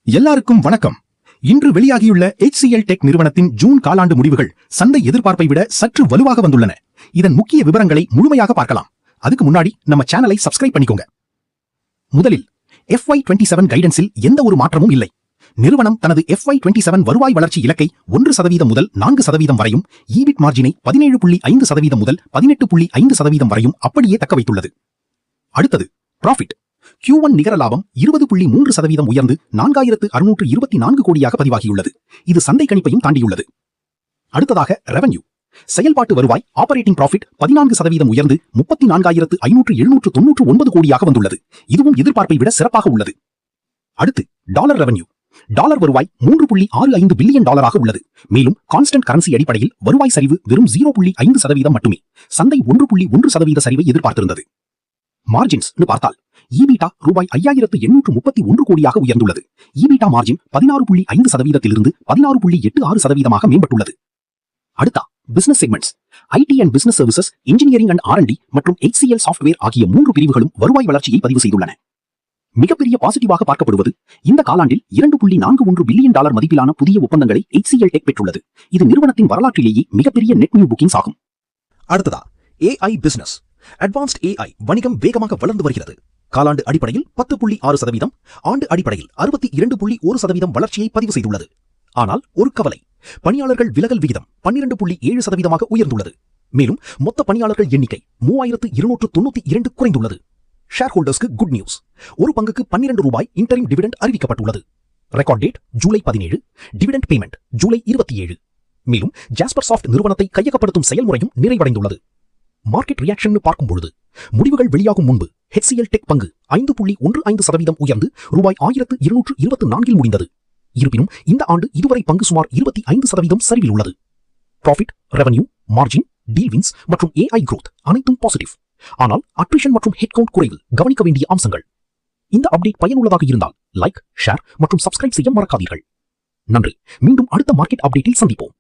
எல்லாருக்கும் வணக்கம். இன்று வெளியாகியுள்ள HCL டெக் நிறுவனத்தின் ஜூன் காலாண்டு முடிவுகள் சந்தை எதிர்பார்ப்பை விட சற்று வலுவாக வந்துள்ளன. இதன் முக்கிய விவரங்களை முழுமையாக பார்க்கலாம். அதுக்கு முன்னாடி நம்ம சேனலை சப்ஸ்கிரைப் பண்ணிக்கோங்க. முதலில் FY27 கைடன்ஸில் எந்த ஒரு மாற்றமும் இல்லை. நிறுவனம் தனது FY27 வருவாய் வளர்ச்சி இலக்கை 1% முதல் 4% வரையும், EBIT மார்ஜினை 17.5% முதல் 18.5% வரையும் அப்படியே தக்க வைத்துள்ளது. அடுத்தது ப்ராஃபிட். Q1 நிகர லாபம் 20.3% உயர்ந்து 4624 கோடியாக பதிவாகியுள்ளது. இது சந்தை கணிப்பையும் தாண்டியுள்ளது. அடுத்ததாக ரெவென்யூ. செயல்பாட்டு வருவாய் ஆபரேட்டிங் ப்ராஃபிட் 14% உயர்ந்து 34,599 கோடியாக வந்துள்ளது. இதுவும் எதிர்பார்ப்பை விட சிறப்பாக உள்ளது. அடுத்து டாலர் ரெவென்யூ. டாலர் வருவாய் $3.65 பில்லியன் உள்ளது. மேலும் கான்ஸ்டன்ட் கரன்சி அடிப்படையில் வருவாய் சரிவு வெறும் 0.5% மட்டுமே. சந்தை 1.1% சரிவை எதிர்பார்த்திருந்தது. மார்ஜின்ஸ் பார்த்தால் EBITDA ரூபாய் 5831 கோடியாக உயர்ந்துள்ளது. EBITDA மார்ஜின் 16.5%இலிருந்து 16.86% மேம்பட்டுள்ளது. அடுத்தா business segments. IT and business services, engineering and R&D மற்றும் HCL சாஃப்ட்வேர் ஆகிய 3 பிரிவுகளும் வருவாய் வளர்ச்சியை பதிவு செய்துள்ளன. மிகப்பெரிய பாசிட்டிவாக பார்க்கப்படுவது இந்த காலாண்டில் $2.41 பில்லியன் மதிப்பிலான புதிய ஒப்பந்தங்களை HCL டெக் பெற்றுள்ளது. இது நிறுவனத்தின் வரலாற்றிலேயே மிகப்பெரிய நெட் நியூ புக்கிங்ஸ் ஆகும். அடுத்ததா AI பிசினஸ். அட்வான்ஸ்ட் AI வணிகம் வேகமாக வளர்ந்து வருகிறது. காலாண்டு அடிப்படையில் 10.6%, ஆண்டு அடிப்படையில் 62.1% வளர்ச்சியை பதிவு செய்துள்ளது. ஆனால் ஒரு கவலை, பணியாளர்கள் விலகல் விகிதம் 12.7% உயர்ந்துள்ளது. மேலும் மொத்த பணியாளர்கள் எண்ணிக்கை 3292 குறைந்துள்ளது. ஷேர் ஹோல்டர்ஸ்க்கு குட் நியூஸ். ஒரு பங்குக்கு ₹12 இன்டரிம் டிவிடெண்ட் அறிவிக்கப்பட்டுள்ளது. Record date July 17, dividend payment July 27. மேலும் ஜாஸ்பர் சாஃப்ட் நிறுவனத்தை கையகப்படுத்தும் செயல்முறையும் நிறைவடைந்துள்ளது. மார்க்கெட் ரியாக்ஷன் பார்க்கும் பொழுது முடிவுகள் வெளியாகும் முன்பு HCL டெக் பங்கு 5.15% உயர்ந்து ரூபாய் 1224 முடிந்தது. இருப்பினும் இந்த ஆண்டு இதுவரை பங்கு சுமார் 25% சரிவில் உள்ளது. Profit, revenue, margin, deal wins மற்றும் AI growth அனைத்தும் பாசிட்டிவ். ஆனால் அட்ரிஷன் மற்றும் ஹெட்கவுண்ட் குறைவு கவனிக்க வேண்டிய அம்சங்கள். இந்த அப்டேட் பயனுள்ளதாக இருந்தால் லைக், ஷேர் மற்றும் சப்ஸ்கிரைப் செய்ய மறக்காதீர்கள். நன்றி. மீண்டும் அடுத்த மார்க்கெட் அப்டேட்டில் சந்திப்போம்.